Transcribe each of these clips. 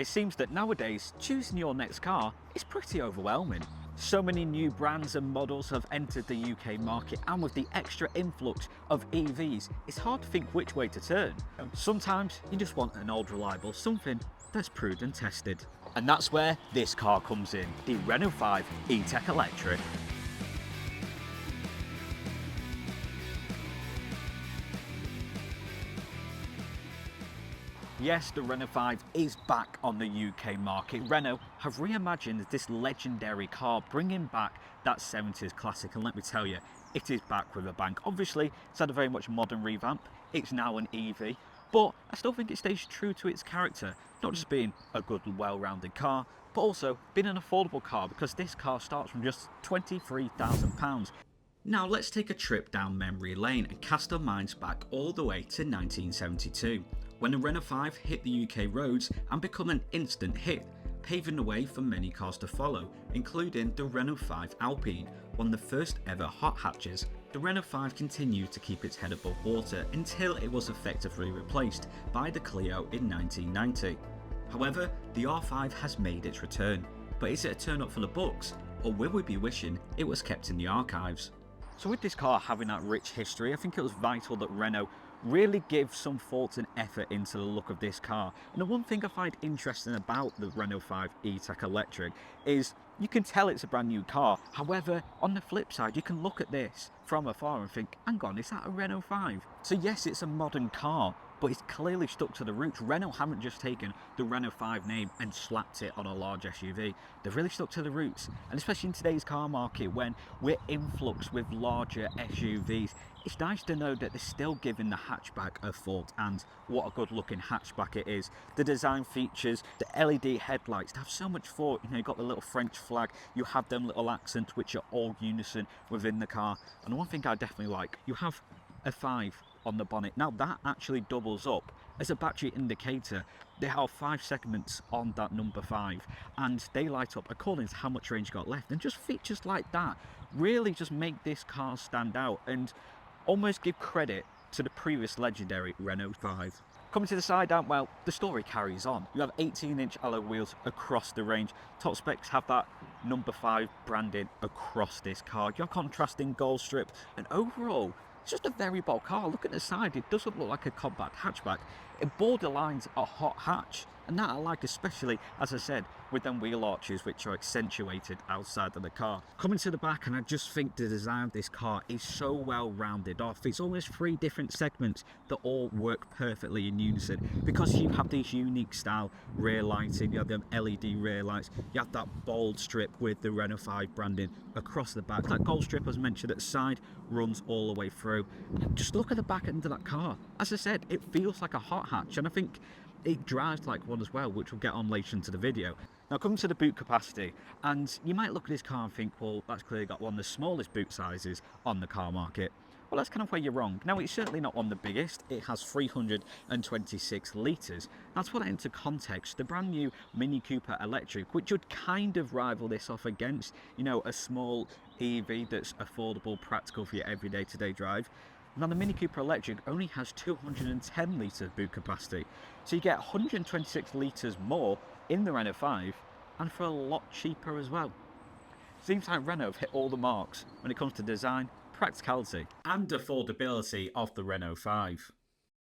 It seems that nowadays, choosing your next car is pretty overwhelming. So many new brands and models have entered the UK market, and with the extra influx of EVs, it's hard to think which way to turn. Sometimes you just want an old reliable something that's proved and tested. And that's where this car comes in, the Renault 5 E-Tech Electric. Yes, the Renault 5 is back on the UK market. Renault have reimagined this legendary car, bringing back that 70s classic, and let me tell you, it is back with a bang. Obviously, it's had a very much modern revamp. It's now an EV, but I still think it stays true to its character, not just being a good, well-rounded car, but also being an affordable car, because this car starts from just £23,000. Now let's take a trip down memory lane and cast our minds back all the way to 1972, when the Renault 5 hit the UK roads and become an instant hit, paving the way for many cars to follow, including the Renault 5 Alpine, one of the first ever hot hatches. The Renault 5 continued to keep its head above water until it was effectively replaced by the Clio in 1990. However, the R5 has made its return, but is it a turn up for the books, or will we be wishing it was kept in the archives? So with this car having that rich history, I think it was vital that Renault really give some thought and effort into the look of this car. And the one thing I find interesting about the Renault 5 E-Tech Electric is you can tell it's a brand new car. However, on the flip side, you can look at this from afar and think, hang on, is that a Renault 5? So yes, it's a modern car, but it's clearly stuck to the roots. Renault haven't just taken the Renault 5 name and slapped it on a large SUV. They've really stuck to the roots, and especially in today's car market when we're influxed with larger SUVs, it's nice to know that they're still giving the hatchback a thought, and what a good looking hatchback it is. The design features, the LED headlights, they have so much thought. You know, you've got the little French flag, you have them little accents which are all unison within the car. And the one thing I definitely like, you have a 5 on the bonnet. Now that actually doubles up as a battery indicator. There are 5 segments on that number 5, and they light up according to how much range you got left, and just features like that really just make this car stand out and almost give credit to the previous legendary Renault 5. Coming to the side out, well, the story carries on. You have 18-inch alloy wheels across the range. Top specs have that number 5 branding across this car. Your contrasting gold strip, and overall, it's just a very bold car. Look at the side, it doesn't look like a compact hatchback. It borderlines a hot hatch, and that I like, especially, as I said, with them wheel arches which are accentuated outside of the car. Coming to the back, and I just think the design of this car is so well rounded off. It's almost 3 different segments that all work perfectly in unison, because you have these unique style rear lighting, you have them LED rear lights, you have that bold strip with the Renault 5 branding across the back. That gold strip, as mentioned at the side, runs all the way through. And just look at the back end of that car. As I said, it feels like a hot hatch, and I think it drives like one as well, which we'll get on later into the video. Now coming to the boot capacity, and you might look at this car and think, well, that's clearly got one of the smallest boot sizes on the car market. Well, that's kind of where you're wrong. Now, it's certainly not one of the biggest. It has 326 litres. Now, to put that into context, the brand new Mini Cooper Electric, which would kind of rival this off against, you know, a small EV that's affordable, practical for your everyday to-day drive. Now, the Mini Cooper Electric only has 210 litre boot capacity. So you get 126 litres more in the Renault 5, and for a lot cheaper as well. Seems like Renault have hit all the marks when it comes to design, practicality and affordability of the Renault 5.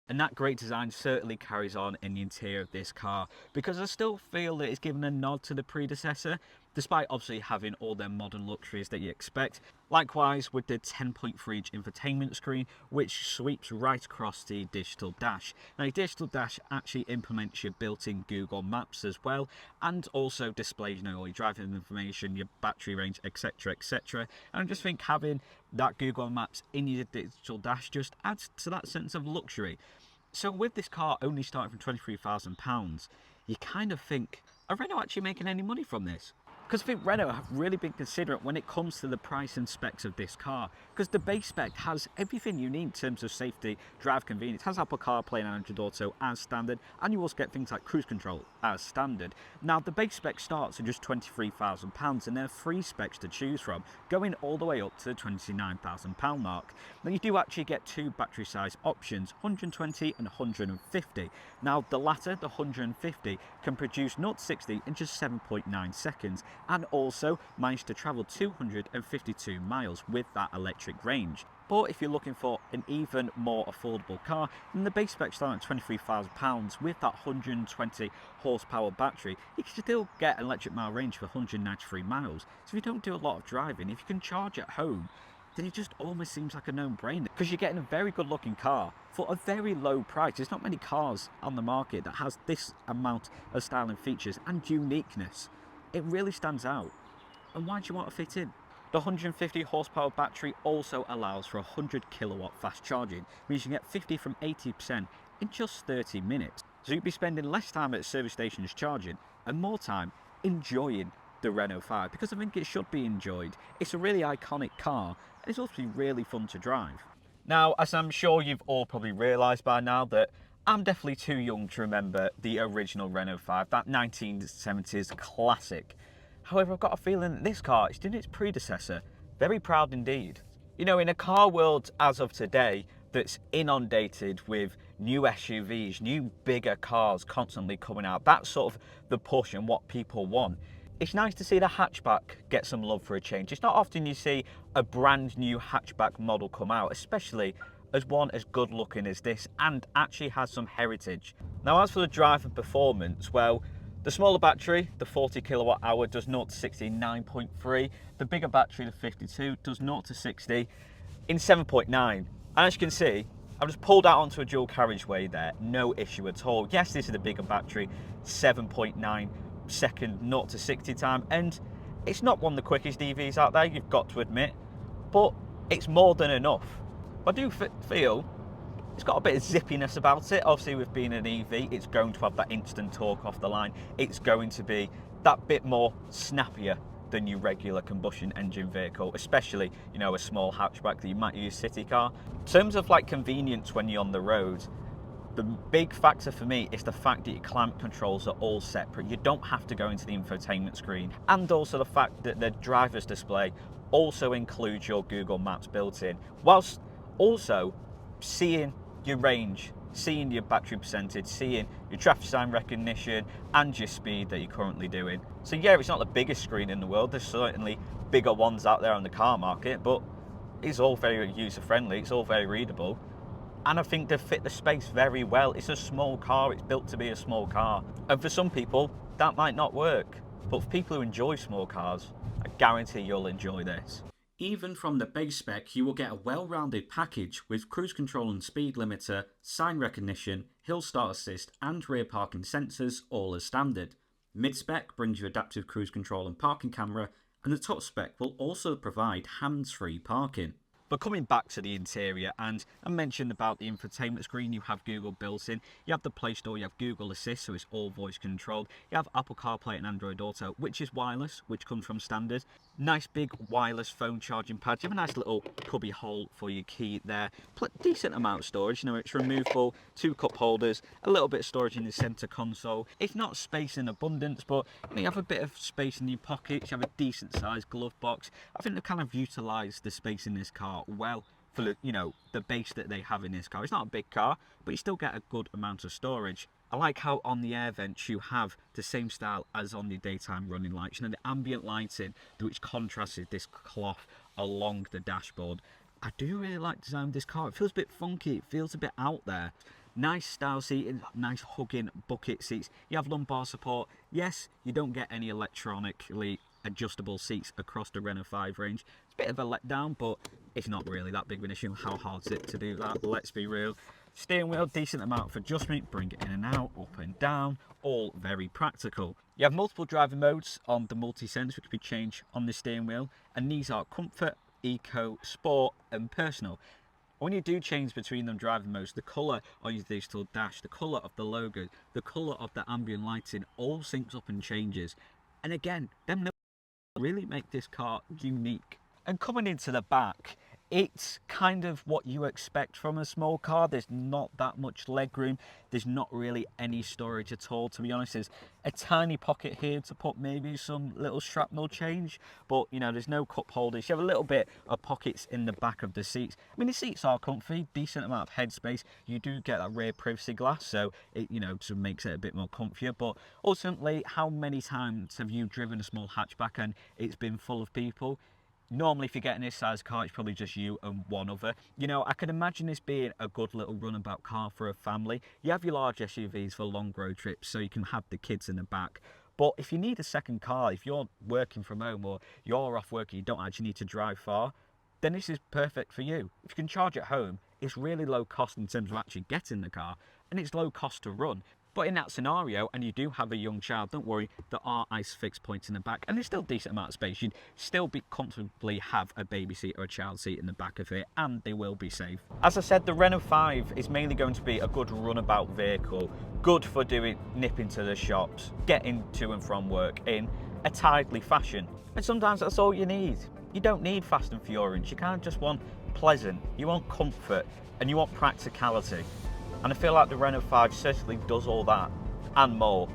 And that great design certainly carries on in the interior of this car, because I still feel that it's given a nod to the predecessor, despite obviously having all their modern luxuries that you expect. Likewise with the 10.3-inch infotainment screen, which sweeps right across the digital dash. Now, the digital dash actually implements your built-in Google Maps as well, and also displays, you know, all your driving information, your battery range, etc, etc. And I just think having that Google Maps in your digital dash just adds to that sense of luxury. So with this car only starting from £23,000, you kind of think, are Renault actually making any money from this? Because I think Renault have really been considerate when it comes to the price and specs of this car. Because the base spec has everything you need in terms of safety, drive convenience, has Apple CarPlay and Android Auto as standard, and you also get things like cruise control as standard. Now the base spec starts at just £23,000, and there are 3 specs to choose from, going all the way up to the £29,000 mark. Now you do actually get 2 battery size options, 120 and 150. Now the latter, the 150, can produce 0 to 60 in just 7.9 seconds, and also managed to travel 252 miles with that electric range. But if you're looking for an even more affordable car, then the base spec start at £23,000 with that 120 horsepower battery. You can still get an electric mile range for 193 miles. So if you don't do a lot of driving, if you can charge at home, then it just almost seems like a no-brainer, because you're getting a very good looking car for a very low price. There's not many cars on the market that has this amount of style and features and uniqueness. It really stands out. And why do you want to fit in? The 150 horsepower battery also allows for 100 kilowatt fast charging, means you can get 50 from 80% in just 30 minutes. So you'll be spending less time at service stations charging and more time enjoying the Renault 5, because I think it should be enjoyed. It's a really iconic car, and it's also really fun to drive. Now, as I'm sure you've all probably realised by now, that I'm definitely too young to remember the original Renault 5, that 1970s classic. However, I've got a feeling that this car is doing its predecessor very proud indeed. You know, in a car world as of today that's inundated with new SUVs, new bigger cars constantly coming out, that's sort of the push and what people want. It's nice to see the hatchback get some love for a change. It's not often you see a brand new hatchback model come out, especially as one as good looking as this and actually has some heritage. Now, as for the drive and performance, well, the smaller battery, the 40 kilowatt hour, does 0 to 60 in 9.3. The bigger battery, the 52, does 0 to 60 in 7.9. And as you can see, I've just pulled out onto a dual carriageway there, no issue at all. Yes, this is a bigger battery, 7.9 second 0 to 60 time, and it's not one of the quickest EVs out there, you've got to admit, but it's more than enough. I do feel it's got a bit of zippiness about it. Obviously, with being an EV, it's going to have that instant torque off the line. It's going to be that bit more snappier than your regular combustion engine vehicle, especially, you know, a small hatchback that you might use city car. In terms of like convenience when you're on the road, the big factor for me is the fact that your climate controls are all separate. You don't have to go into the infotainment screen. And also the fact that the driver's display also includes your Google Maps built in, whilst also seeing your range, seeing your battery percentage, seeing your traffic sign recognition and your speed that you're currently doing. So yeah, it's not the biggest screen in the world. There's certainly bigger ones out there on the car market, but it's all very user friendly. It's all very readable. And I think they fit the space very well. It's a small car, it's built to be a small car. And for some people, that might not work. But for people who enjoy small cars, I guarantee you'll enjoy this. Even from the base spec, you will get a well-rounded package with cruise control and speed limiter, sign recognition, hill start assist and rear parking sensors, all as standard. Mid-spec brings you adaptive cruise control and parking camera, and the top spec will also provide hands-free parking. But coming back to the interior, and I mentioned about the infotainment screen, you have Google built in, you have the Play Store, you have Google Assist, so it's all voice controlled, you have Apple CarPlay and Android Auto, which is wireless, which comes from standard. Nice big wireless phone charging pad, you have a nice little cubby hole for your key there, decent amount of storage, you know, it's removable, 2 cup holders, a little bit of storage in the centre console. It's not space in abundance, but you have a bit of space in your pockets, you have a decent sized glove box. I think they've kind of utilised the space in this car well for the, you know, the base that they have in this car. It's not a big car, but you still get a good amount of storage. I like how on the air vents you have the same style as on the daytime running lights. You know, the ambient lighting which contrasts this cloth along the dashboard. I do really like the design of this car. It feels a bit funky, it feels a bit out there. Nice style seating, nice hugging bucket seats. You have lumbar support. Yes, you don't get any electronically adjustable seats across the Renault 5 range. It's a bit of a letdown, but it's not really that big of an issue. How hard is it to do that? Let's be real. Steering wheel, decent amount of adjustment, bring it in and out, up and down, all very practical. You have multiple driving modes on the multi-sense, which can be changed on the steering wheel, and these are comfort, eco, sport and personal. When you do change between them driving modes, the colour on your digital dash, the colour of the logo, the colour of the ambient lighting all syncs up and changes. And again, them really make this car unique. And coming into the back, it's kind of what you expect from a small car. There's not that much legroom. There's not really any storage at all, to be honest. There's a tiny pocket here to put maybe some little shrapnel change, but you know, there's no cup holders. You have a little bit of pockets in the back of the seats. I mean, the seats are comfy, decent amount of headspace. You do get that rear privacy glass, so it, you know, sort of makes it a bit more comfier. But ultimately, how many times have you driven a small hatchback and it's been full of people? Normally, if you're getting this size car, it's probably just you and one other. You know, I can imagine this being a good little runabout car for a family. You have your large SUVs for long road trips, so you can have the kids in the back. But if you need a second car, if you're working from home or you're off work and you don't actually need to drive far, then this is perfect for you. If you can charge at home, it's really low cost in terms of actually getting the car, and it's low cost to run. But in that scenario, and you do have a young child, don't worry, there are ISOFIX points in the back, and there's still a decent amount of space. You'd still be comfortably have a baby seat or a child seat in the back of it, and they will be safe. As I said, the Renault 5 is mainly going to be a good runabout vehicle, good for doing nipping to the shops, getting to and from work in a tidily fashion. And sometimes that's all you need. You don't need fast and furious. You can't just want pleasant. You want comfort, and you want practicality. And I feel like the Renault 5 certainly does all that and more.